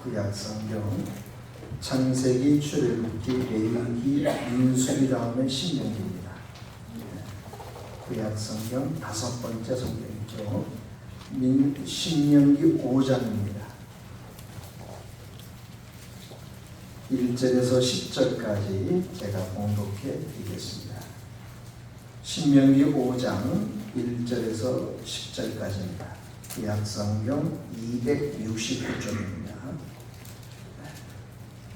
구약성경 창세기, 출애굽기, 레위기, 민수기 다음에 신명기입니다. 구약성경 5번째 성경이죠. 신명기 5장입니다. 1절에서 10절까지 제가 봉독해 드리겠습니다. 신명기 5장 1절에서 10절까지입니다. 구약성경 269쪽입니다.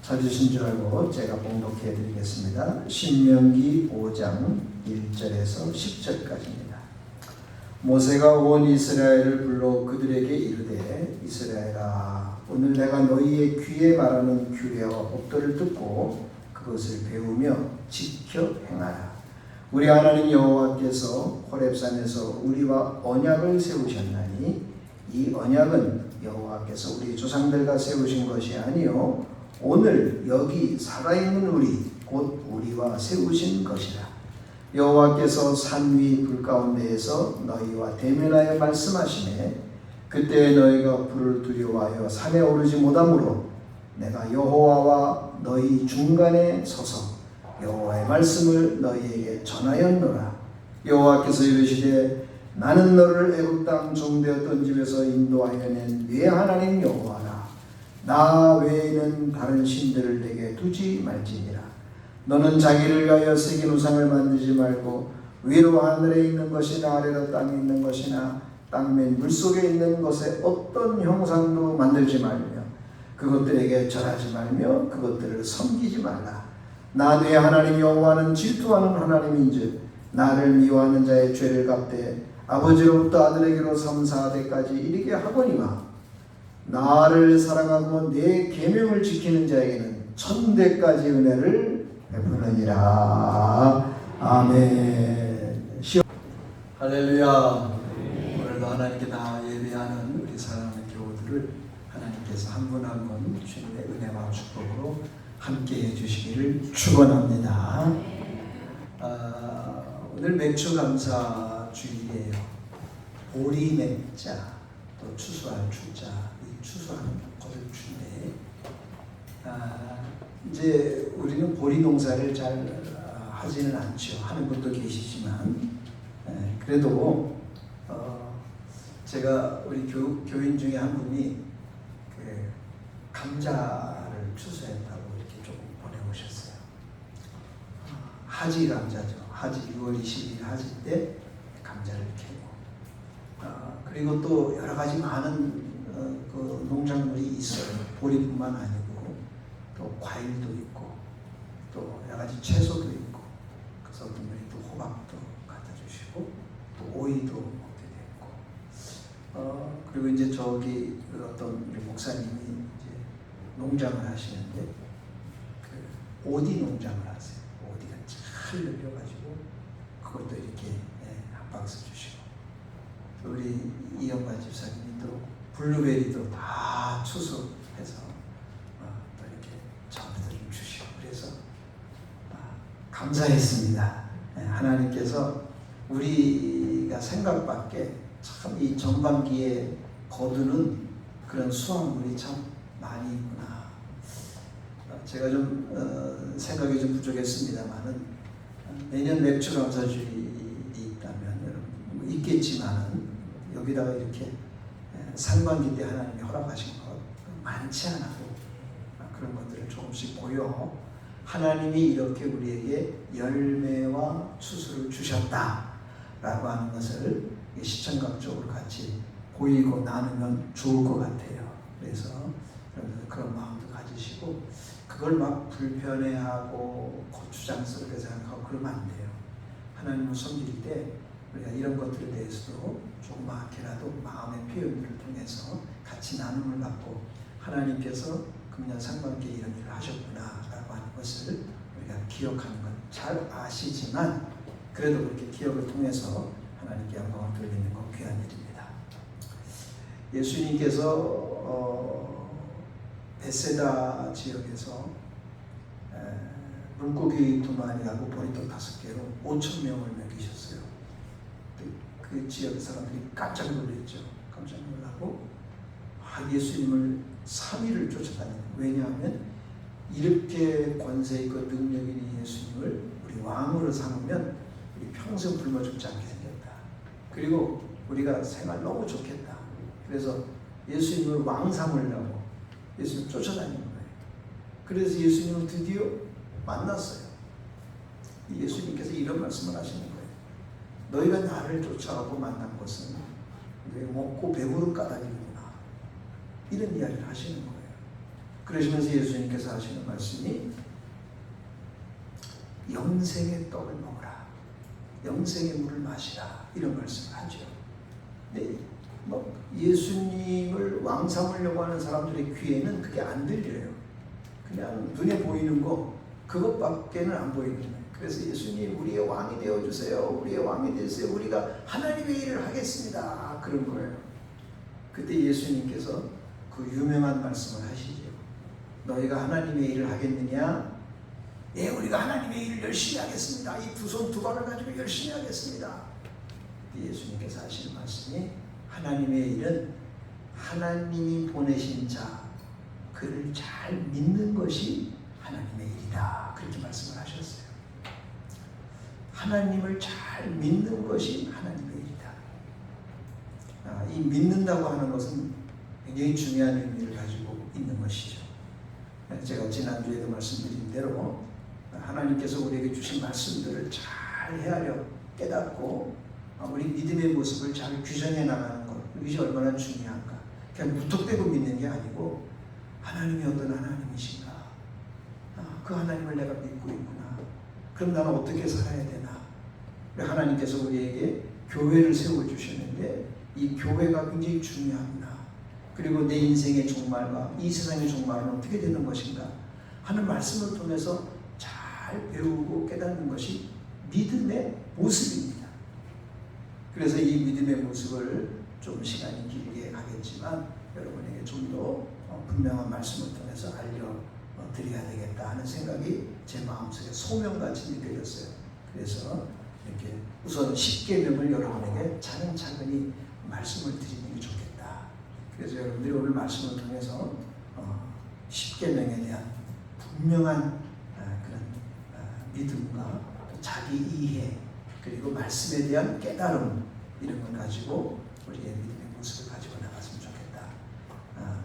찾으신 줄 알고 제가 봉독해 드리겠습니다. 신명기 5장 1절에서 10절까지입니다. 모세가 온 이스라엘을 불러 그들에게 이르되 이스라엘아, 오늘 내가 너희의 귀에 말하는 규례와 법도를 듣고 그것을 배우며 지켜 행하라. 우리 하나님 여호와께서 호렙산에서 우리와 언약을 세우셨나니 이 언약은 여호와께서 우리 조상들과 세우신 것이 아니요 오늘 여기 살아있는 우리 곧 우리와 세우신 것이라. 여호와께서 산 위 불 가운데에서 너희와 대면하여 말씀하시매 그때 너희가 불을 두려워하여 산에 오르지 못하므로 내가 여호와와 너희 중간에 서서 여호와의 말씀을 너희에게 전하였노라. 여호와께서 이르시되 나는 너를 애굽 땅 종되었던 집에서 인도하여 낸 네 하나님 여호와라. 나 외에는 다른 신들을 내게 두지 말지니라. 너는 자기를 위하여 새긴 우상을 만들지 말고 위로 하늘에 있는 것이나 아래로 땅에 있는 것이나 땅맨 물속에 있는 것에 어떤 형상도 만들지 말며 그것들에게 절하지 말며 그것들을 섬기지 말라. 나 네 하나님 여호와는 질투하는 하나님인즉 나를 미워하는 자의 죄를 갚되 아버지로부터 아들에게로 3, 4대까지 이르게 하거니와 나를 사랑하고 내 계명을 지키는 자에게는 1000대까지 은혜를 베푸느니라. 아멘. 할렐루야. 오늘도 하나님께 다 예배하는 우리 사랑하는 교우들을 하나님께서 한 분 한 분 주님의 은혜와 축복으로 함께 해주시기를 축원합니다. 오늘 맥주 감사 주일이에요. 보리 맥자 또 추수할 주자, 이 추수하는 거듭주인데 이제 우리는 보리 농사를 잘 하지는 않죠. 하는 분도 계시지만 그래도 제가 우리 교인 중에 한 분이 그 감자를 추수했다고 이렇게 조금 보내오셨어요. 하지 감자죠. 하지 6월 20일 하지 때 감자를 캐고 그리고 또 여러 가지 많은 그 농작물이 있어요. 보리뿐만 아니고 또 과일도 있고 또 여러 가지 채소도 있고 그래서 어떤 분이 또 호박도 갖다 주시고 또 오이도 먹게 됐고 그리고 이제 저기 어떤 우리 목사님이 이제 농장을 하시는데 그 오디 농장을 하세요. 오디가 잘 늘려가지고 그것도 이렇게 한 박스 주시고 우리 이영관 집사님이 또 블루베리도 다 추수해서 또 이렇게 저한테 주시고 그래서 감사했습니다. 하나님께서 우리가 생각밖에 참 이 전반기에 거두는 그런 수확물이 참 많이 있구나. 제가 좀 생각이 좀 부족했습니다만은 내년 맥주 감사주일이 있다면 여러분 있겠지만은 여기다가 이렇게 상반기 때 하나님이 허락하신 것 많지 않아도 그런 것들을 조금씩 보여 하나님이 이렇게 우리에게 열매와 추수를 주셨다라고 하는 것을 시청각적으로 같이 보이고 나누면 좋을 것 같아요. 그래서 그런 마음도 가지시고 그걸 막 불편해하고 고추장스럽게 생각하고 그러면 안 돼요. 하나님을 섬길 때 우리가 이런 것들에 대해서도 조그맣게라도 마음의 표현들을 통해서 같이 나눔을 갖고 하나님께서 금년 상반기에 이런 일을 하셨구나라고 하는 것을 우리가 기억하는 건 잘 아시지만 그래도 그렇게 기억을 통해서 하나님께 영광을 돌리는 건 귀한 일입니다. 예수님께서 베세다 지역에서 물고기 2마리하고 보리떡 5개로 5,000명을 먹이셨어요. 그 지역 사람들이 깜짝 놀랐죠. 깜짝 놀라고 예수님을 3위를 쫓아다니는. 왜냐하면 이렇게 권세 있고 능력 있는 예수님을 우리 왕으로 삼으면 우리 평생 굶어 죽지 않게 생겼다. 그리고 우리가 생활 너무 좋겠다. 그래서 예수님을 왕 삼으려고 예수님 쫓아다니는 거예요. 그래서 예수님을 드디어 만났어요. 예수님께서 이런 말씀을 하시는 거예요. 너희가 나를 쫓아가고 만난 것은 왜 먹고 배부른 까닭이구나. 이런 이야기를 하시는 거예요. 그러시면서 예수님께서 하시는 말씀이 영생의 떡을 먹으라. 영생의 물을 마시라. 이런 말씀을 하죠. 네, 예수님을 왕 삼으려고 하는 사람들의 귀에는 그게 안 들려요. 그냥 눈에 보이는 거 그것밖에는 안 보이는 거예요. 그래서 예수님 우리의 왕이 되어주세요. 우리의 왕이 되세요. 우리가 하나님의 일을 하겠습니다. 그런 거예요. 그때 예수님께서 그 유명한 말씀을 하시죠. 너희가 하나님의 일을 하겠느냐? 예, 우리가 하나님의 일을 열심히 하겠습니다. 이 두 손 두 발을 가지고 열심히 하겠습니다. 예수님께서 하시는 말씀이 하나님의 일은 하나님이 보내신 자 그를 잘 믿는 것이 하나님의 일이다. 그렇게 말씀을 하셨어요. 하나님을 잘 믿는 것이 하나님의 일이다. 이 믿는다고 하는 것은 굉장히 중요한 의미를 가지고 있는 것이죠. 제가 지난주에도 말씀드린 대로 하나님께서 우리에게 주신 말씀들을 잘 헤아려 깨닫고 우리 믿음의 모습을 잘 규정해 나가는 것, 이것이 얼마나 중요한가. 그냥 무턱대고 믿는 게 아니고 하나님이 어떤 하나님이신가, 그 하나님을 내가 믿고 있구나. 그럼 나는 어떻게 살아야 되나. 하나님께서 우리에게 교회를 세워주셨는데 이 교회가 굉장히 중요하구나. 그리고 내 인생의 종말과 이 세상의 종말은 어떻게 되는 것인가 하는 말씀을 통해서 잘 배우고 깨닫는 것이 믿음의 모습입니다. 그래서 이 믿음의 모습을 좀 시간이 길게 하겠지만 여러분에게 좀 더 분명한 말씀을 통해서 알려드려야 되겠다 하는 생각이 제 마음속에 소명같이 느껴졌어요. 그래서 이렇게 우선 10계명을 여러분에게 차근차근히 말씀을 드리는 게 좋겠다. 그래서 여러분들이 오늘 말씀을 통해서 10계명에 대한 분명한 그런 믿음과 자기 이해 그리고 말씀에 대한 깨달음 이런 걸 가지고 우리의 믿음의 모습을 가지고 나갔으면 좋겠다.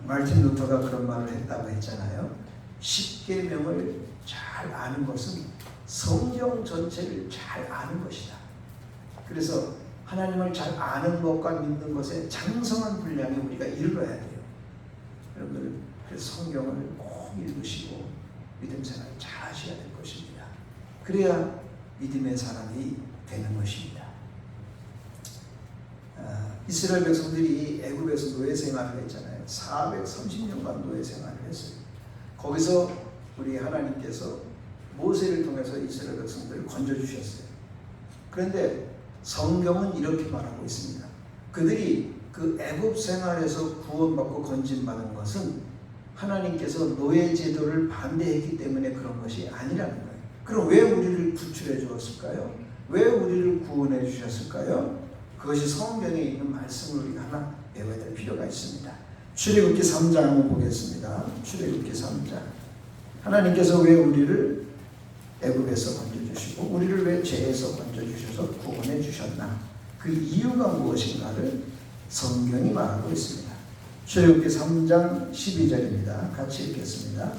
마르틴 루터가 그런 말을 했다고 했잖아요. 10계명을 잘 아는 것은 성경 전체를 잘 아는 것이다. 그래서 하나님을 잘 아는 것과 믿는 것에 장성한 분량에 우리가 이르러야 돼요. 여러분들 그래서 성경을 꼭 읽으시고 믿음 생활을 잘 하셔야 될 것입니다. 그래야 믿음의 사람이 되는 것입니다. 이스라엘 백성들이 애굽에서 노예 생활을 했잖아요. 430년간 노예 생활을 했어요. 거기서 우리 하나님께서 모세를 통해서 이스라엘 백성들을 건져주셨어요. 그런데 성경은 이렇게 말하고 있습니다. 그들이 그 애굽 생활에서 구원받고 건진받은 것은 하나님께서 노예 제도를 반대했기 때문에 그런 것이 아니라는 거예요. 그럼 왜 우리를 구출해 주었을까요? 왜 우리를 구원해 주셨을까요? 그것이 성경에 있는 말씀을 우리가 하나 배워야 될 필요가 있습니다. 출애굽기 3장 한번 보겠습니다. 출애굽기 3장. 하나님께서 왜 우리를 애굽에서 건져주시고 우리를 왜 죄에서 건져주셔서 구원해 주셨나? 그 이유가 무엇인가를 성경이 말하고 있습니다. 출애굽기 3장 12절입니다. 같이 읽겠습니다.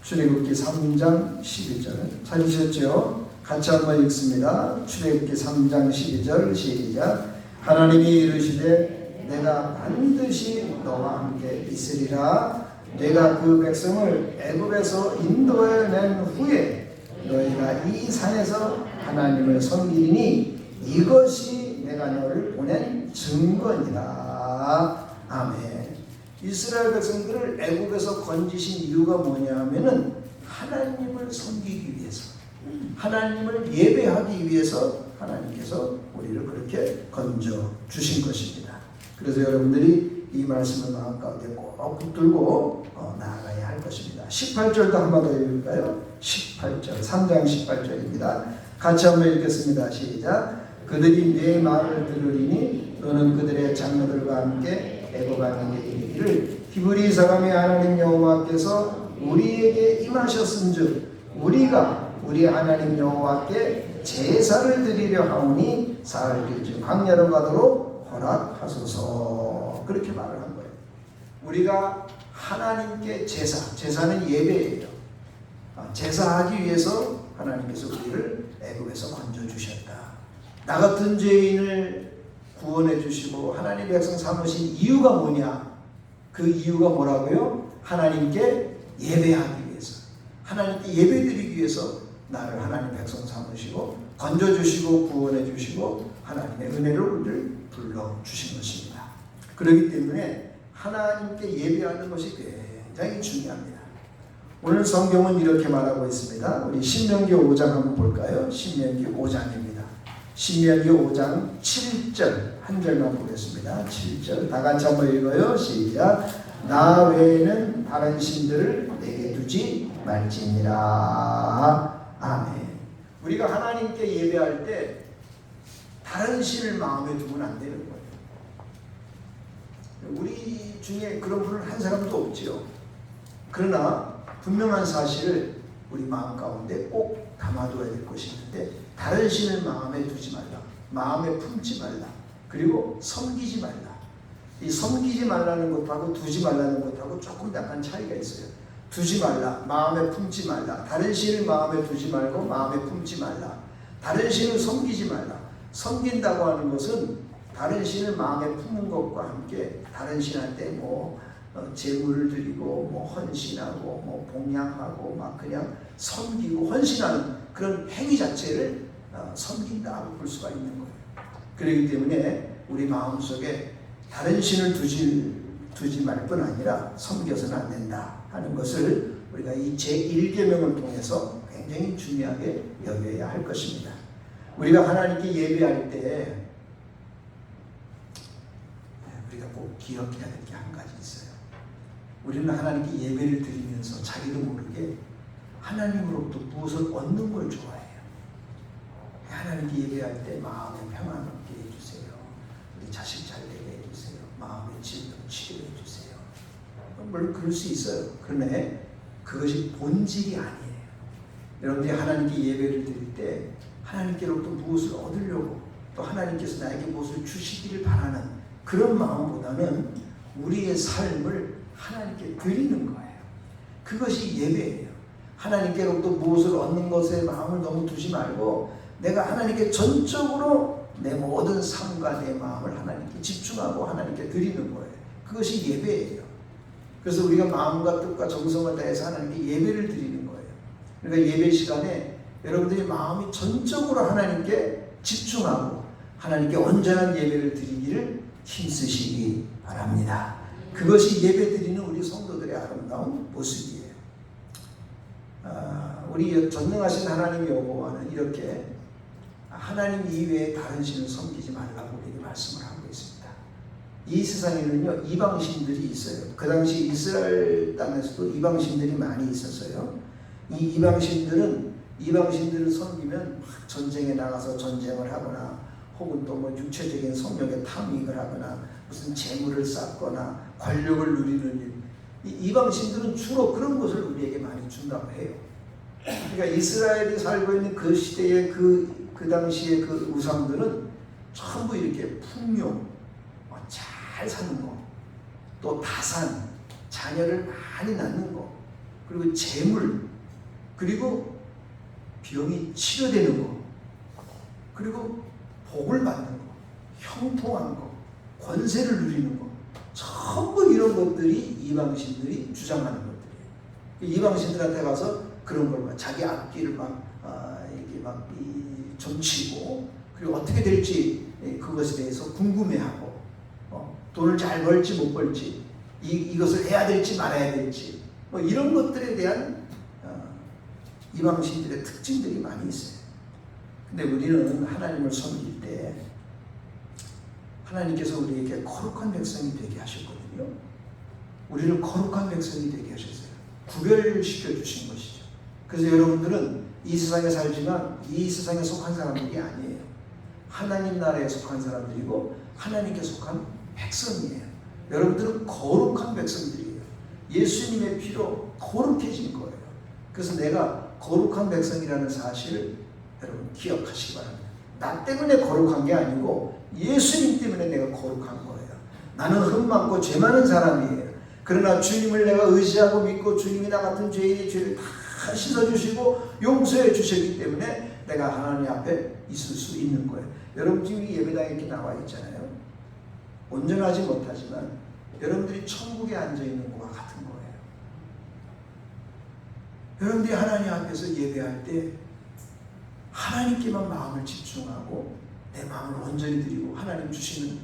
출애굽기 3장 12절 찾으셨죠? 같이 한번 읽습니다. 출애굽기 3장 12절 시작. 하나님이 이르시되 내가 반드시 너와 함께 있으리라. 내가 그 백성을 애굽에서 인도해낸 후에 너희가 이 산에서 하나님을 섬기리니 이것이 내가 너를 보낸 증거니라. 아멘. 이스라엘 백성들을 애굽에서 건지신 이유가 뭐냐 하면은 하나님을 섬기기 위해서, 하나님을 예배하기 위해서 하나님께서 우리를 그렇게 건져 주신 것입니다. 그래서 여러분들이 이 말씀을 마음 가운데 꼭 붙들고 나아가야 할 것입니다. 18절도 한 번 더 읽을까요? 18절, 3장 18절입니다. 같이 한번 읽겠습니다. 시작. 그들이 내 말을 들으리니 너는 그들의 장로들과 함께 애굽 왕에게 이르기를 히브리 사람의 하나님 여호와께서 우리에게 임하셨은즉 우리가 우리 하나님 여호와께 제사를 드리려 하오니 사흘 길즉 광야로 가도록 허락하소서. 그렇게 말을 한 거예요. 우리가 하나님께 제사는 예배예요. 제사하기 위해서 하나님께서 우리를 애굽에서 건져 주셨다. 나 같은 죄인을 구원해 주시고 하나님 백성 삼으신 이유가 뭐냐? 그 이유가 뭐라고요? 하나님께 예배하기 위해서, 하나님께 예배드리기 위해서 나를 하나님 백성 삼으시고 건져 주시고 구원해 주시고 하나님의 은혜로 우리를 불러 주신 것입니다. 그렇기 때문에 하나님께 예배하는 것이 굉장히 중요합니다. 오늘 성경은 이렇게 말하고 있습니다. 우리 신명기 5장 한번 볼까요? 신명기 5장입니다. 신명기 5장 7절 한 절만 보겠습니다. 7절 다 같이 한번 읽어요. 시작. 나 외에는 다른 신들을 내게 두지 말지니라. 아멘. 우리가 하나님께 예배할 때 다른 신을 마음에 두면 안 되는 거예요. 우리 중에 그런 분은 한 사람도 없지요. 그러나 분명한 사실을 우리 마음 가운데 꼭 담아둬야 될 것이 있는데, 다른 신을 마음에 두지 말라, 마음에 품지 말라, 그리고 섬기지 말라. 이 섬기지 말라는 것하고 두지 말라는 것하고 조금 약간 차이가 있어요. 두지 말라, 마음에 품지 말라. 다른 신을 마음에 두지 말고 마음에 품지 말라. 다른 신을 섬기지 말라. 섬긴다고 하는 것은 다른 신을 마음에 품는 것과 함께 다른 신한테 제물을 드리고 헌신하고 봉양하고 막 그냥 섬기고 헌신하는 그런 행위 자체를 섬긴다고 볼 수가 있는 거예요. 그렇기 때문에 우리 마음속에 다른 신을 두지 말 뿐 아니라 섬겨서는 안 된다 하는 것을 우리가 이 제1계명을 통해서 굉장히 중요하게 여겨야 할 것입니다. 우리가 하나님께 예배할 때 우리가 꼭 기억해야 될 게 한 가지 있어요. 우리는 하나님께 예배를 드리면서 자기도 모르게 하나님으로부터 무엇을 얻는 걸 좋아해요. 하나님께 예배할 때 마음의 평안 얻게 해주세요. 우리 자식 잘 되게 해주세요. 마음의 질병 치료해 주세요. 물론 그럴 수 있어요. 그런데 그것이 본질이 아니에요. 여러분들이 하나님께 예배를 드릴 때 하나님께로부터 무엇을 얻으려고, 또 하나님께서 나에게 무엇을 주시기를 바라는 그런 마음보다는 우리의 삶을 하나님께 드리는 거예요. 그것이 예배예요. 하나님께로부터 무엇을 얻는 것에 마음을 너무 두지 말고 내가 하나님께 전적으로 내 모든 삶과 내 마음을 하나님께 집중하고 하나님께 드리는 거예요. 그것이 예배예요. 그래서 우리가 마음과 뜻과 정성을 다해서 하나님께 예배를 드리는 거예요. 그러니까 예배 시간에 여러분들이 마음이 전적으로 하나님께 집중하고 하나님께 온전한 예배를 드리기를 힘쓰시기 바랍니다. 그것이 예배 드리는 우리 성도들의 아름다운 모습이에요. 우리 전능하신 하나님 여호와는 이렇게 하나님 이외에 다른 신을 섬기지 말라고 우리에게 말씀을 하고 있습니다. 이 세상에는요 이방신들이 있어요. 그 당시 이스라엘 땅에서도 이방신들이 많이 있었어요. 이 이방신들을 섬기면 전쟁에 나가서 전쟁을 하거나 혹은 또 육체적인 성욕에 탐닉을 하거나 무슨 재물을 쌓거나 권력을 누리는 일. 이 이방신들은 주로 그런 것을 우리에게 많이 준다고 해요. 그러니까 이스라엘이 살고 있는 그 시대의 그 당시의 그 우상들은 전부 이렇게 풍요, 잘 사는 거, 또 다산, 자녀를 많이 낳는 거, 그리고 재물, 그리고 병이 치료되는 거, 그리고 복을 받는 거, 형통한 거, 권세를 누리는 거, 전부 이런 것들이 이방신들이 주장하는 것들이에요. 이방신들한테 가서 그런 걸 자기 앞길을 이렇게 점치고, 그리고 어떻게 될지 그것에 대해서 궁금해하고, 돈을 잘 벌지 못 벌지, 이것을 해야 될지 말아야 될지, 이런 것들에 대한 이방신들의 특징들이 많이 있어요. 근데 우리는 하나님을 섬길 때 하나님께서 우리에게 거룩한 백성이 되게 하셨거든요. 우리를 거룩한 백성이 되게 하셨어요. 구별시켜 주신 것이죠. 그래서 여러분들은 이 세상에 살지만 이 세상에 속한 사람들이 아니에요. 하나님 나라에 속한 사람들이고 하나님께 속한 백성이에요. 여러분들은 거룩한 백성들이에요. 예수님의 피로 거룩해진 거예요. 그래서 내가 거룩한 백성이라는 사실을 여러분 기억하시기 바랍니다. 나 때문에 거룩한 게 아니고 예수님 때문에 내가 거룩한 거예요. 나는 흠 많고 죄 많은 사람이에요. 그러나 주님을 내가 의지하고 믿고 주님이 나 같은 죄인의 죄를 다 씻어주시고 용서해 주셨기 때문에 내가 하나님 앞에 있을 수 있는 거예요. 여러분 지금 예배당에 이렇게 나와 있잖아요. 온전하지 못하지만 여러분들이 천국에 앉아있는 것과 같은 거예요. 여러분들이 하나님 앞에서 예배할 때 하나님께만 마음을 집중하고 내 마음을 온전히 드리고 하나님 주시는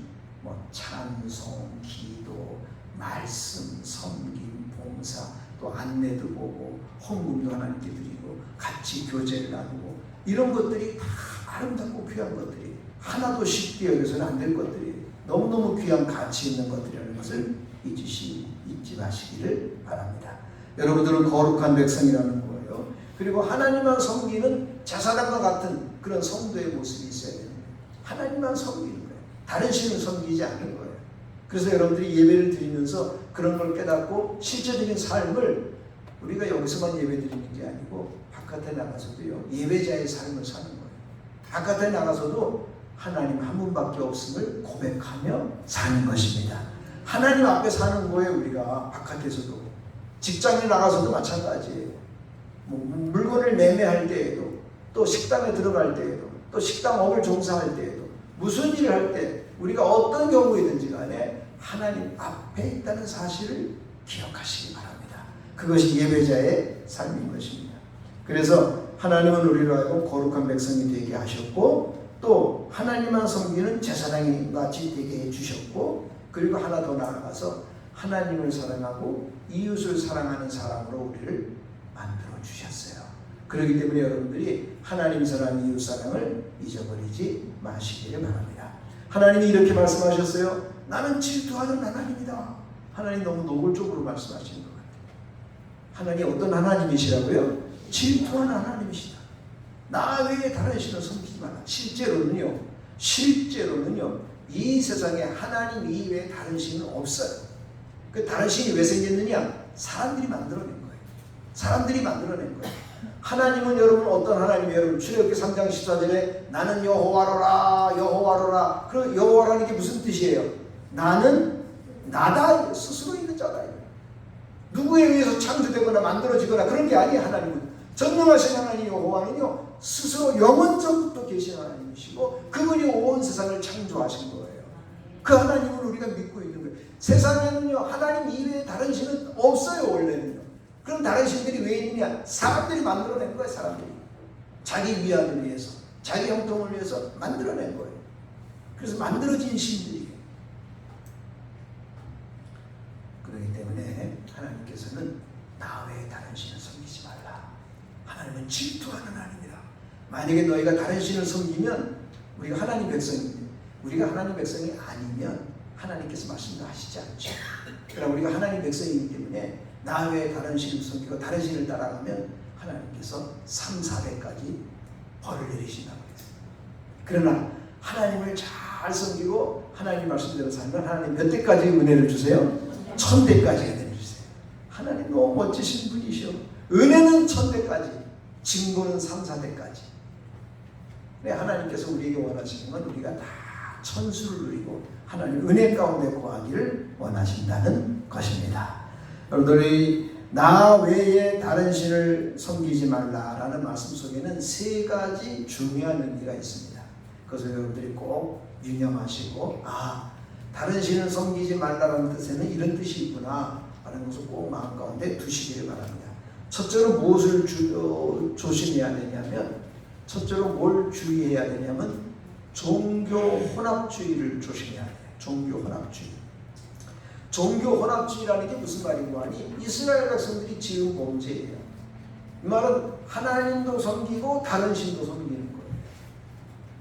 찬송, 기도, 말씀, 섬김, 봉사, 또 안내도 보고 헌금도 하나님께 드리고 같이 교제를 나누고 이런 것들이 다 아름답고 귀한 것들이 하나도 쉽게 여기서는 안 될 것들이 너무너무 귀한 가치 있는 것들이라는 것을 잊지 마시기를 바랍니다. 여러분들은 거룩한 백성이라는 거예요. 그리고 하나님만 섬기는 제사장과 같은 그런 성도의 모습이 있어야 됩니다. 하나님만 섬기는 거예요. 다른 신을 섬기지 않는 거예요. 그래서 여러분들이 예배를 드리면서 그런 걸 깨닫고 실제적인 삶을 우리가 여기서만 예배 드리는 게 아니고 바깥에 나가서도요, 예배자의 삶을 사는 거예요. 바깥에 나가서도 하나님 한 분밖에 없음을 고백하며 사는 것입니다. 하나님 앞에 사는 거예요. 우리가 바깥에서도 직장에 나가서도 마찬가지예요. 물건을 매매할 때에도 또 식당에 들어갈 때에도 또 식당업을 종사할 때에도 무슨 일을 할 때 우리가 어떤 경우이든지 간에 하나님 앞에 있다는 사실을 기억하시기 바랍니다. 그것이 예배자의 삶인 것입니다. 그래서 하나님은 우리로 하여금 거룩한 백성이 되게 하셨고 또 하나님만 섬기는 제사장이 같이 되게 해주셨고 그리고 하나 더 나아가서 하나님을 사랑하고 이웃을 사랑하는 사람으로 우리를 만들어 주셨어요. 그렇기 때문에 여러분들이 하나님 사랑, 이웃 사랑을 잊어버리지 마시기를 바랍니다. 하나님이 이렇게 말씀하셨어요. 나는 질투하는 하나님이다. 하나님 너무 노골적으로 말씀하시는 것 같아요. 하나님 어떤 하나님이시라고요? 질투하는 하나님이시다. 나 외에 다른 신을 섬기지 마라. 실제로는요 이 세상에 하나님 이외에 다른 신은 없어요. 그 다른 신이 왜 생겼느냐? 사람들이 만들어낸 거예요. 사람들이 만들어낸 거예요. 하나님은 여러분 어떤 하나님이에요? 여러분 출애굽기 3장 14절에 나는 여호와로라 여호와로라. 그 여호와라는 게 무슨 뜻이에요? 나는 나다. 스스로 있는 자다. 누구에 의해서 창조되거나 만들어지거나 그런 게 아니에요. 하나님은 전능하신 하나님 여호와는요 스스로 영원전부터 계신 하나님이시고 그분이 온 세상을 창조하신 거예요. 그 하나님을 우리가 믿고 있는 거예요. 세상에는요 하나님 이외에 다른 신은 없어요. 원래는요. 그럼 다른 신들이 왜 있느냐? 사람들이 만들어낸 거예요. 사람들이 자기 위안을 위해서 자기 형통을 위해서 만들어낸 거예요. 그래서 만들어진 신들이에요. 그렇기 때문에 하나님께서는 나 외에 다른 신을 섬기지 말라. 하나님은 질투하는 하나님이다. 만약에 너희가 다른 신을 섬기면 우리가 하나님 백성인데 우리가 하나님 백성이 아니면 하나님께서 말씀도 하시지 않죠. 그러나 우리가 하나님 백성이기 때문에 나 외에 다른 신을 섬기고 다른 신을 따라가면 하나님께서 3, 4배까지 벌을 내리신다고 했어요. 그러나 하나님을 잘 섬기고 하나님 말씀대로 살면 하나님 몇 대까지 은혜를 주세요? 1000대까지 은혜를 주세요. 하나님 너무 멋지신 분이시오. 은혜는 1000대까지, 증거는 3, 4대까지. 하나님께서 우리에게 원하시는 건 우리가 다 천수를 누리고 하나님 은혜 가운데 거하기를 원하신다는 것입니다. 여러분들이 나 외에 다른 신을 섬기지 말라라는 말씀 속에는 3가지 중요한 의미가 있습니다. 그것을 여러분들이 꼭 유념하시고 다른 신을 섬기지 말라는 뜻에는 이런 뜻이 있구나 라는 것을 꼭 마음 가운데 두시기를 바랍니다. 첫째로 무엇을 조심해야 되냐면 첫째로 뭘 주의해야 되냐면 종교 혼합주의를 조심해야 돼요. 종교 혼합주의. 종교 혼합주의라는 게 무슨 말인고 하니 이스라엘 백성들이 지은 범죄예요. 이 말은 하나님도 섬기고 다른 신도 섬기는 거예요.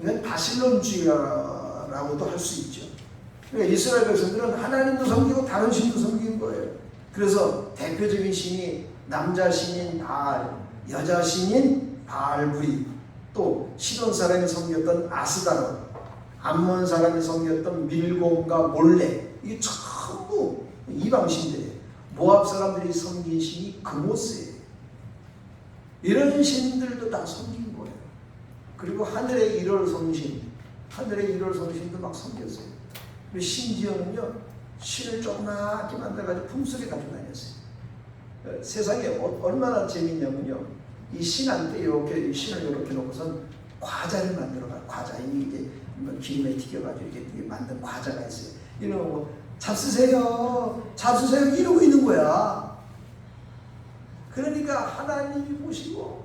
이건 바실론주의라고도 할 수 있죠. 그러니까 이스라엘 백성들은 하나님도 섬기고 다른 신도 섬기는 거예요. 그래서 대표적인 신이 남자 신인 바알, 여자 신인 바알브리, 또 시돈 사람이 섬겼던 아스다롯, 암몬 사람이 섬겼던 밀곰과 몰레, 이게 전부 이방신들이에요. 모압 사람들이 섬긴 신이 그모스예요. 이런 신들도 다 섬긴 거예요. 그리고 하늘의 일월 성신도 막 섬겼어요. 심지어는요, 신을 조그맣게 만들어가지고 품속에 가지고 다녔어요. 세상에 얼마나 재밌냐면요, 이 신한테 이렇게 신을 이렇게 놓고선 과자를 만들어가. 과자 이게 기름에 튀겨가지고 이렇게 만든 과자가 있어요. 이런 거 잡수세요 이러고 있는 거야. 그러니까 하나님이 보시고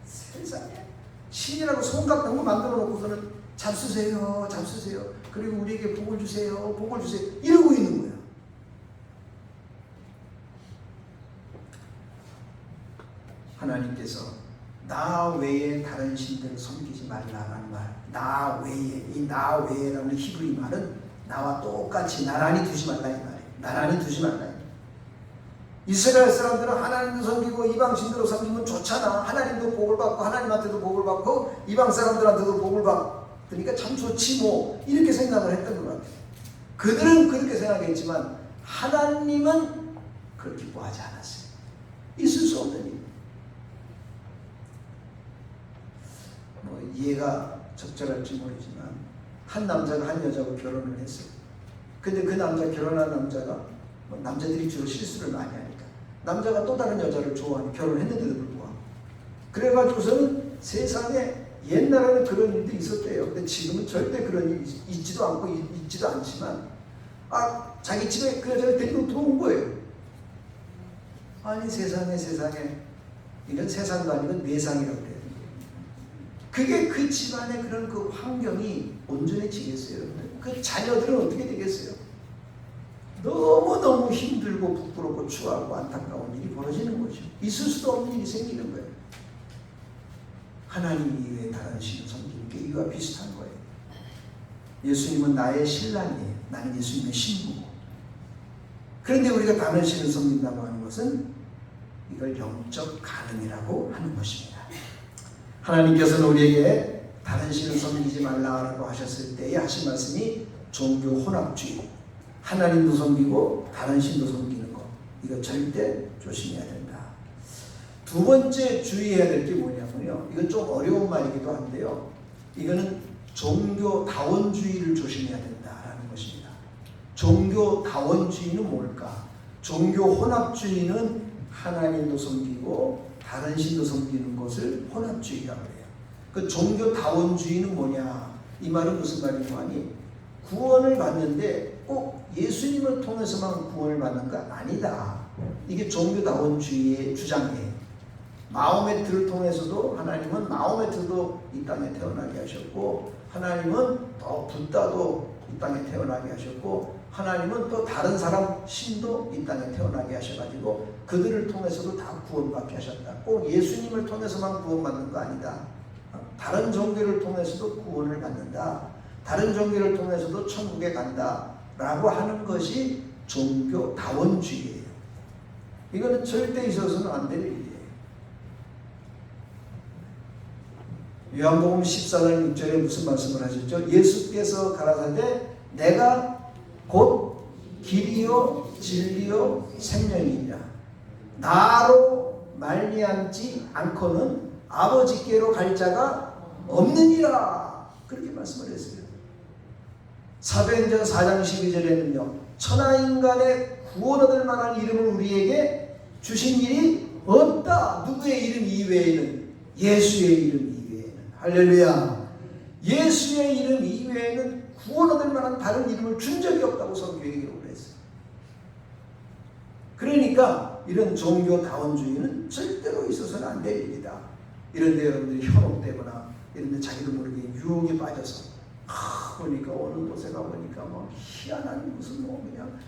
세상에 신이라고 손 같은 거 만들어 놓고서는 잡수세요 그리고 우리에게 복을 주세요 이러고 있는 거야. 하나님께서 나 외에 다른 신들을 섬기지 말라라는 말, 나 외에, 이 나 외에라는 히브리 말은 나와 똑같이 나란히 두지 말라 이 말이에요. 나란히 두지 말라. 이스라엘 사람들은 하나님도 섬기고 이방 신들도 섬기면 좋잖아. 하나님도 복을 받고 하나님한테도 복을 받고 이방 사람들한테도 복을 받으니까 참 좋지 뭐, 이렇게 생각을 했던 것 같아요. 그들은 그렇게 생각했지만 하나님은 그렇게 기뻐하지 않았어요. 있을 수 없는 일. 이해가 적절할지 모르지만 한 남자가 한 여자하고 결혼을 했어요. 근데 그 남자, 결혼한 남자가, 남자들이 주로 실수를 많이 하니까 남자가 또 다른 여자를 좋아하니 결혼했는데도 불구하고, 그래가지고서는 세상에 옛날에는 그런 일도 있었대요. 근데 지금은 절대 그런 일이 있지도 않고 있지도 않지만, 자기 집에 그 여자를 데리고 들어온 거예요. 아니 세상에 이건 세상도 아니고 내상이라고 해요. 그게 그 집안의 그런 그 환경이 온전해지겠어요? 그 자녀들은 어떻게 되겠어요? 너무너무 힘들고 부끄럽고 추하고 안타까운 일이 벌어지는 거죠. 있을 수도 없는 일이 생기는 거예요. 하나님 이외에 다른 신을 섬기는 게 이와 비슷한 거예요. 예수님은 나의 신랑이에요. 나는 예수님의 신부고. 그런데 우리가 다른 신을 섬긴다고 하는 것은 이걸 영적 간음이라고 하는 것입니다. 하나님께서는 우리에게 다른 신을 섬기지 말라고 하셨을 때에 하신 말씀이 종교 혼합주의, 하나님도 섬기고 다른 신도 섬기는 것, 이거 절대 조심해야 된다. 두 번째 주의해야 될 게 뭐냐면요, 이건 좀 어려운 말이기도 한데요, 이거는 종교다원주의를 조심해야 된다라는 것입니다. 종교다원주의는 뭘까? 종교혼합주의는 하나님도 섬기고 다른 신도 섬기는 것을 혼합주의라고 해요. 그 종교다원주의는 뭐냐? 이 말은 무슨 말이냐 하니, 구원을 받는데 꼭 예수님을 통해서만 구원을 받는 거 아니다. 이게 종교다원주의의 주장이에요. 마호메트를 통해서도 하나님은 마호메트도 이 땅에 태어나게 하셨고, 하나님은 또 붓다도 이 땅에 태어나게 하셨고, 하나님은 또 다른 사람 신도 이 땅에 태어나게 하셔가지고 그들을 통해서도 다 구원받게 하셨다. 꼭 예수님을 통해서만 구원받는 거 아니다. 다른 종교를 통해서도 구원을 받는다. 다른 종교를 통해서도 천국에 간다 라고 하는 것이 종교다원주의예요. 이거는 절대 있어서는 안 될 일이에요. 요한복음 14장 6절에 무슨 말씀을 하셨죠? 예수께서 가라사대 내가 곧 길이요 진리요 생명이니라. 나로 말미암지 않고는 아버지께로 갈 자가 없느니라. 그렇게 말씀을 했어요. 사도행전 4장 12절에는요, 천하인간의 구원 얻을 만한 이름을 우리에게 주신 일이 없다. 누구의 이름 이외에는? 예수의 이름 이외에는. 할렐루야. 예수의 이름 이외에는 구원 얻을 만한 다른 이름을 준 적이 없다고 성경에 기록을 했어요. 그러니까 이런 종교다원주의는 절대로 있어서는 안 될 일이다. 이런데 여러분들이 현혹되거나 이런데 자기도 모르게 유혹에 빠져서 보니까 어느 곳에 가보니까 뭐 희한한 무슨 뭐 그냥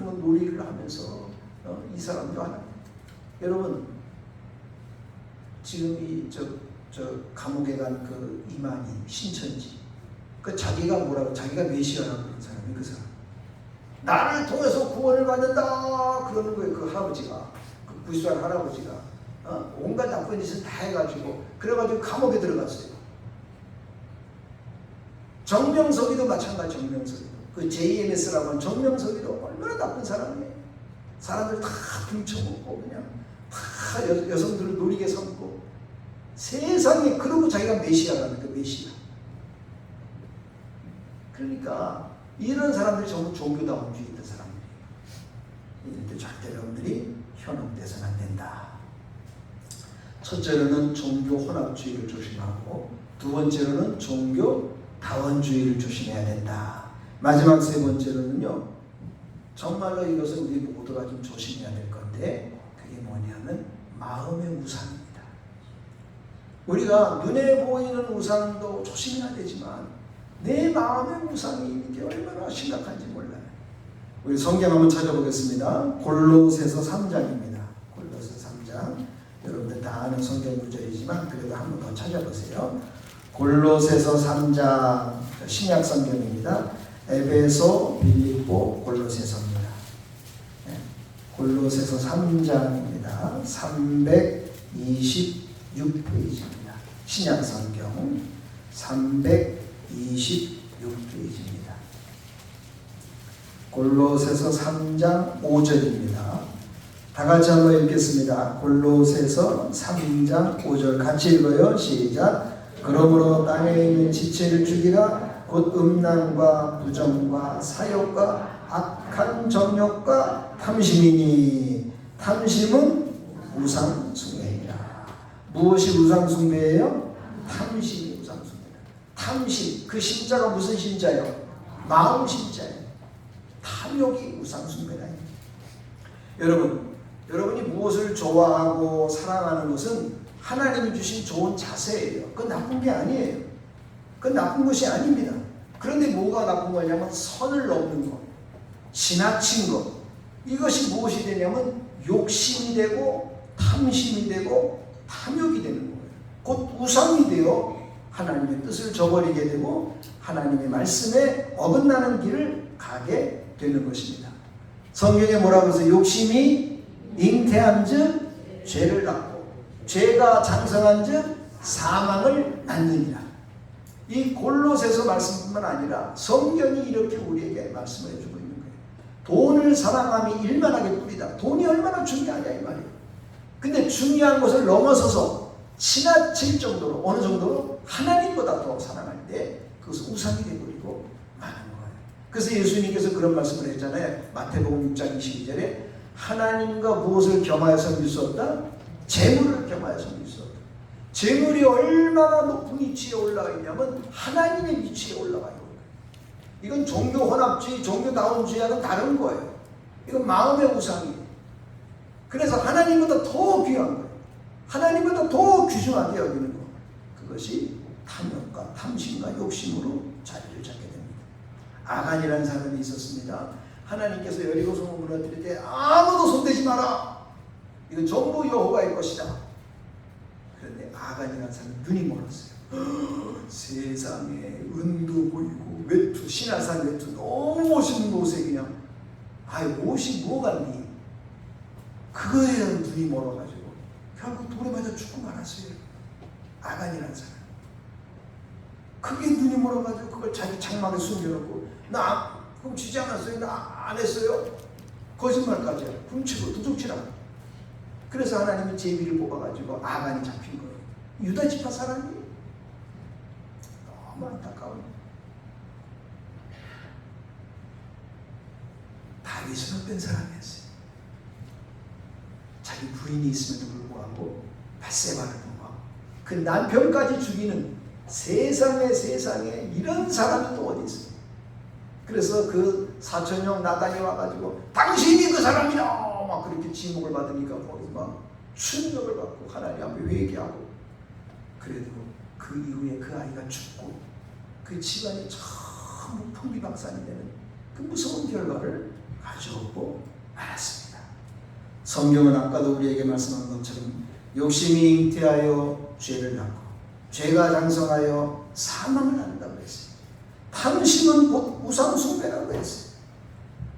뭐 놀이를 하면서 이 사람도 하나. 여러분 지금 이 저 감옥에 간 그 이만희 신천지, 그 자기가 뭐라고, 자기가 메시아라고 그런 사람이 그 사람. 나를 통해서 구원을 받는다 그러는 거예요. 그 할아버지가, 그 부시할 할아버지가 온갖 나쁜 짓을 다 해가지고 그래가지고 감옥에 들어갔어요. 정명석이도 마찬가지. 정명석이도 그 JMS라고 하는 정명석이도 얼마나 나쁜 사람이에요. 사람들 다 등쳐먹고 그냥 다 여성들을 노리게 삼고 세상에 그러고 자기가 메시아라는 그 메시아. 그러니까 이런 사람들이 전부 종교다원주의 있는 사람들이에요. 이럴 때 절대 여러분들이 현혹돼서는 안 된다. 첫째로는 종교 혼합주의를 조심하고 두 번째로는 종교 다원주의를 조심해야 된다. 마지막 세 번째로는요, 정말로 이것을 우리 모두가 좀 조심해야 될 건데 그게 뭐냐면 마음의 우상입니다. 우리가 눈에 보이는 우상도 조심해야 되지만 내 마음의 우상이 이게 얼마나 심각한지 몰라요. 우리 성경 한번 찾아보겠습니다. 골로새서 3장입니다. 골로새 3장. 여러분들 다 아는 성경 구절이지만 그래도 한번 더 찾아보세요. 골로새서 3장 신약 성경입니다. 에베소, 빌립보, 골로새서입니다. 네. 골로새서 3장입니다. 326페이지입니다. 신약 성경 326페이지입니다. 골로새서 3장 5절입니다. 다 같이 한번 읽겠습니다. 골로새서 3장 5절 같이 읽어요. 시작. 그러므로 땅에 있는 지체를 죽이라. 곧 음란과 부정과 사욕과 악한 정욕과 탐심이니 탐심은 우상숭배이라. 무엇이 우상숭배예요? 탐심이 우상숭배다. 탐심, 그 심자가 무슨 심자예요? 마음 심자예요. 탐욕이 우상숭배다. 여러분이 무엇을 좋아하고 사랑하는 것은 하나님이 주신 좋은 자세예요. 그건 나쁜 게 아니에요. 그건 나쁜 것이 아닙니다. 그런데 뭐가 나쁜 거냐면 선을 넘는 것, 지나친 것. 이것이 무엇이 되냐면 욕심이 되고 탐심이 되고 탐욕이 되는 거예요. 곧 우상이 되어 하나님의 뜻을 저버리게 되고 하나님의 말씀에 어긋나는 길을 가게 되는 것입니다. 성경에 뭐라고 해서 욕심이 잉태한즉 죄를 낳고 죄가 장성한즉 사망을 낳느니라. 이 골로새서 말씀뿐만 아니라 성경이 이렇게 우리에게 말씀을 해주고 있는 거예요. 돈을 사랑함이 일만하게 뿌리다. 돈이 얼마나 중요하냐 이 말이에요. 근데 중요한 것을 넘어서서 지나칠 정도로 어느 정도로 하나님보다 더 사랑할 때 그것은 우상이 되어버리고 마는 거예요. 그래서 예수님께서 그런 말씀을 했잖아요. 마태복음 6장 22절에 하나님과 무엇을 겸하여서 밀 수 없다? 재물을 겸하여서 밀 수 없다. 재물이 얼마나 높은 위치에 올라가 있냐면 하나님의 위치에 올라가 있는 거예요. 이건 종교 혼합주의, 종교 다원주의와는 다른 거예요. 이건 마음의 우상이에요. 그래서 하나님보다 더 귀한 거예요. 하나님보다 더 귀중하게 여기는 거. 그것이 탐욕과 탐심과 욕심으로 자리를 잡게 됩니다. 아간이라는 사람이 있었습니다. 하나님께서 여리고 성을 무너뜨릴 때 아무도 손대지 마라. 이건 전부 여호와의 것이다. 그런데 아간이라는 사람은 눈이 멀었어요. 세상에 은도 보이고 외투, 신화산 외투 너무 멋있는 옷에 그냥 옷이 뭐가니? 그거에 대한 눈이 멀어가지고 결국 돌에 맞아 죽고 말았어요. 아간이라는 사람. 그게 눈이 멀어가지고 그걸 자기 장막에 숨겨놓고 나 훔치지 않았어요. 나 안 했어요. 거짓말까지 해요. 훔치고 도둑질하고. 그래서 하나님이 제비를 뽑아가지고 아간이 잡힌 거예요. 유다 지파 사람이 너무 안타까워요. 다윗은 어떤 사람이었어요? 자기 부인이 있음에도 불구하고 밧세바를 보고 그 남편까지 죽이는 세상에 이런 사람이 또 어디 있어요? 그래서 그 사촌형 나단이 와가지고 당신이 그 사람이다 막 그렇게 지목을 받으니까 거기서 막 충격을 받고 하나님 앞에 회개하고 그래도 그 이후에 그 아이가 죽고 그 집안이 전부 풍비박산이 되는 그 무서운 결과를 가져오고 말았습니다. 성경은 아까도 우리에게 말씀한 것처럼 욕심이 잉태하여 죄를 낳고 죄가 장성하여 사망을 낳는다고 했어요. 탐심은 곧 우상숭배라고 했어요.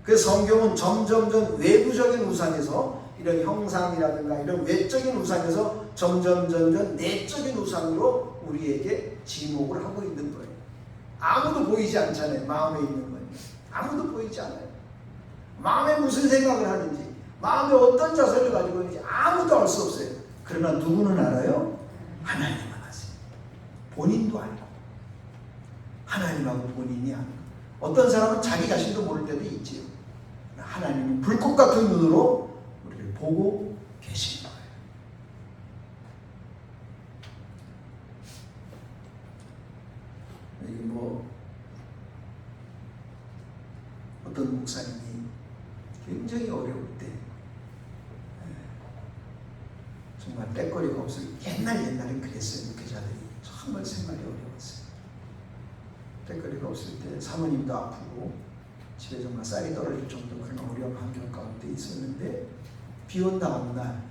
그래서 성경은 점점 외부적인 우상에서 이런 형상이라든가 이런 외적인 우상에서 점점 내적인 우상으로 우리에게 지목을 하고 있는 거예요. 아무도 보이지 않잖아요. 마음에 있는 건 아무도 보이지 않아요. 마음에 무슨 생각을 하는지, 마음에 어떤 자세를 가지고 있는지 아무도 알 수 없어요. 그러나 누구는 알아요? 하나님은 아세요. 본인도 알고 하나님하고 본인이 알고. 어떤 사람은 자기 자신도 모를 때도 있지요. 하나님은 불꽃 같은 눈으로 우리를 보고 계시는 거예요. 이게 어떤 목사님이 굉장히 어려울 때 정말 뺄거리가 없어요. 옛날엔 그랬어요. 목회자들이 정말 생활이 어려웠어요. 뺄거리가 없을 때 사모님도 아프고 집에 정말 쌀이 떨어질 정도 그런 어려운 환경 가운데 있었는데 비 온 다음 날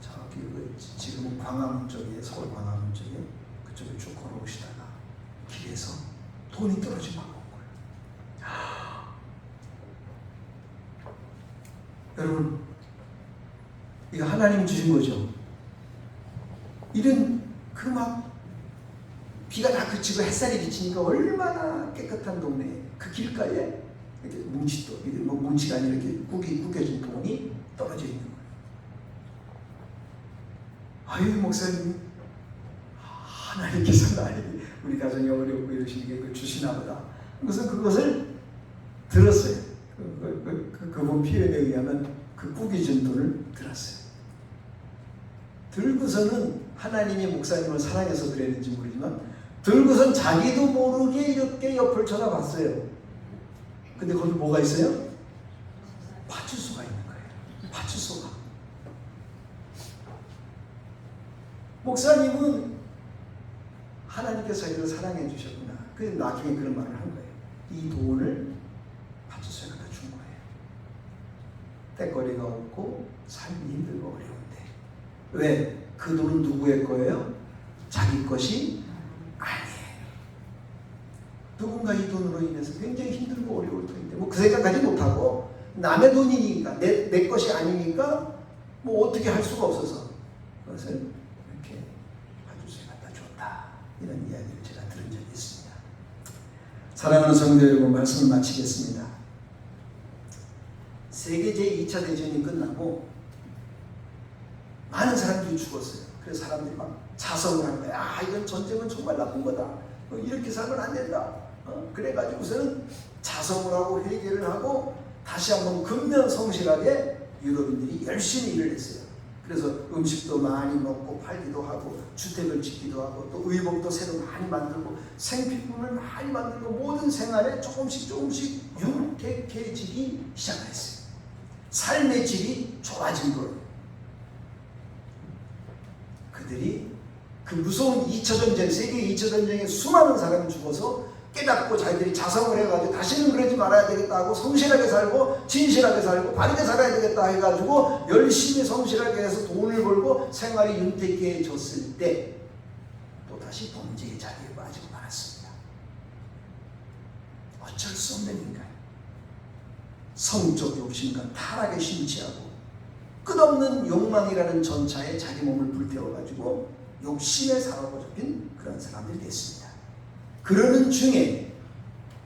저기 지금은 광화문 쪽에, 서울 광화문 쪽에 그쪽에 쭉 걸어오시다가 길에서 돈이 떨어지고 온 거예요. 여러분, 이거 하나님 주신 거죠. 이런 비가 다 그치고 햇살이 비치니까 얼마나 깨끗한 동네에 그 길가에 이렇게 뭉치가 아니라 이렇게 구겨진 돈이 떨어져 있는 거예요. 아유, 목사님, 하나님께서 우리 가정이 어렵고 이러시니까 주시나 보다. 무슨 그것을 들었어요. 그분 표현에 의하면 그 구겨진 돈을 들었어요. 들고서는 하나님이 목사님을 사랑해서 그랬는지 모르지만 들고선 자기도 모르게 이렇게 옆을 쳐다봤어요. 근데 거기 뭐가 있어요? 파출소가 있는 거예요. 파출소가. 목사님은 하나님께서 자기를 사랑해 주셨구나. 그래서 나중에 그런 말을 한 거예요. 이 돈을 파출소에 갖다 준 거예요. 떼거리가 없고 삶이 힘들고 어려운데. 왜? 그 돈은 누구의 거예요? 자기 것이 아니에요. 누군가 이 돈으로 인해서 굉장히 힘들고 어려울 터인데 그 생각까지 못하고 남의 돈이니까 내 것이 아니니까 어떻게 할 수가 없어서 그것을 이렇게 파출소에 갖다 줬다. 이런 이야기를 제가 들은 적이 있습니다. 사랑하는 성도 여러분, 말씀을 마치겠습니다. 세계 제2차 대전이 끝나고 많은 사람들이 죽었어요. 그래서 사람들이 막 자성을 한 거야. 이건 전쟁은 정말 나쁜 거다. 이렇게 살면 안 된다. 그래가지고서는 자성을 하고 회개를 하고 다시 한번 근면성실하게 유럽인들이 열심히 일을 했어요. 그래서 음식도 많이 먹고 팔기도 하고 주택을 짓기도 하고 또 의복도 새로 많이 만들고 생필품을 많이 만들고 모든 생활에 조금씩 윤택해지기 시작했어요. 삶의 질이 좋아진 거예요. 그들이 그 무서운 2차 전쟁, 세계 2차 전쟁에 수많은 사람이 죽어서 깨닫고 자기들이 자성을 해가지고 다시는 그러지 말아야 되겠다 하고 성실하게 살고 진실하게 살고 바르게 살아야 되겠다 해가지고 열심히 성실하게 해서 돈을 벌고 생활이 윤택해졌을 때 또다시 범죄의 자리에 빠지고 말았습니다. 어쩔 수 없는 인간, 성적 욕심과 타락에 심취하고 끝없는 욕망이라는 전차에 자기 몸을 불태워가지고 욕심에 사로잡힌 그런 사람들이 됐습니다. 그러는 중에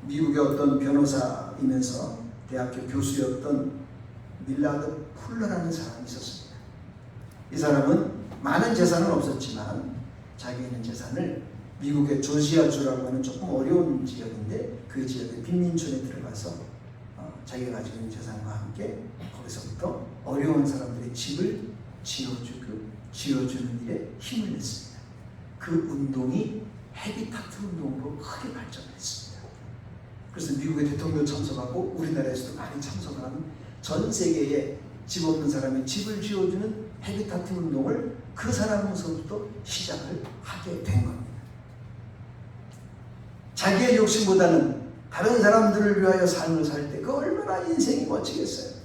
미국의 어떤 변호사이면서 대학교 교수였던 밀라드 쿨러라는 사람이 있었습니다. 이 사람은 많은 재산은 없었지만 자기 있는 재산을 미국의 조지아주라고 하는 조금 어려운 지역인데 그 지역의 빈민촌에 들어가서 자기가 가지고 있는 재산과 함께 거기서부터 어려운 사람들의 집을 지어주는 일에 힘을 냈습니다. 그 운동이 헤비타트 운동으로 크게 발전했습니다. 그래서 미국의 대통령 참석하고 우리나라에서도 많이 참석하는 전 세계에 집 없는 사람의 집을 지어주는 헤비타트 운동을 그 사람으로부터 시작을 하게 된 겁니다. 자기의 욕심보다는 다른 사람들을 위하여 삶을 살 때 그 얼마나 인생이 멋지겠어요.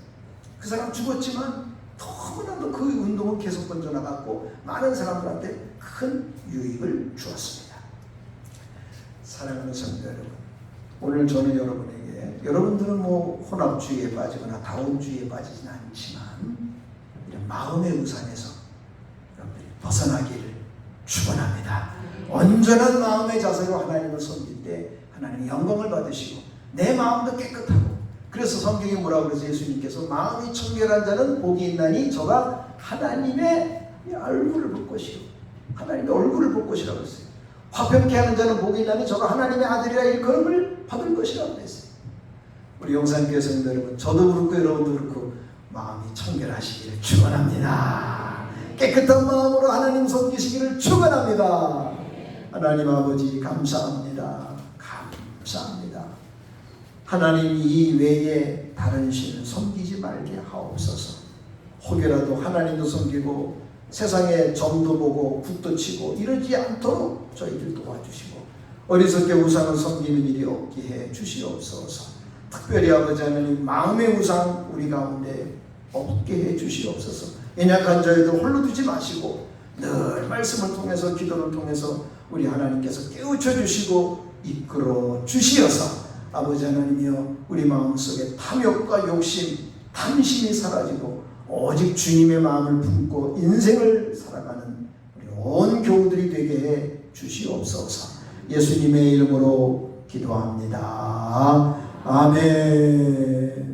그 사람 죽었지만 너무나도 그 운동은 계속 번져나갔고 많은 사람들한테 큰 유익을 주었습니다. 사랑하는 성도 여러분, 오늘 저는 여러분에게, 여러분들은 혼합주의에 빠지거나 다운주의에 빠지지는 않지만 이런 마음의 우산에서 여러분들이 벗어나기를 축원합니다. 온전한 마음의 자세로 하나님을 섬길 때 하나님의 영광을 받으시고 내 마음도 깨끗하고 그래서 성경이 뭐라고 그러죠? 예수님께서 마음이 청결한 자는 복이 있나니 저가 하나님의 얼굴을 볼 것이요. 하나님의 얼굴을 볼 것이라고 했어요. 화평케 하는 자는 복이 있나니 저가 하나님의 아들이라 일컬음을 받을 것이라고 했어요. 우리 용산교회 성도 여러분, 저도 그렇고 여러분도 그렇고 마음이 청결하시기를 축원합니다. 깨끗한 마음으로 하나님 섬기시기를 축원합니다. 하나님 아버지 감사합니다. 감사합니다. 하나님 이 외에 다른 신을 섬기지 말게 하옵소서. 혹여라도 하나님도 섬기고 세상에 점도 보고 굿도 치고 이러지 않도록 저희들 도와주시고 어리석게 우상을 섬기는 일이 없게 해 주시옵소서. 특별히 아버지 하나님 마음의 우상 우리 가운데 없게 해 주시옵소서. 연약한 저희들 홀로 두지 마시고 늘 말씀을 통해서 기도를 통해서 우리 하나님께서 깨우쳐 주시고 이끌어 주시어서 아버지 하나님이여 우리 마음속에 탐욕과 욕심, 탐심이 사라지고 오직 주님의 마음을 품고 인생을 살아가는 우리 온 교우들이 되게 해 주시옵소서. 예수님의 이름으로 기도합니다. 아멘.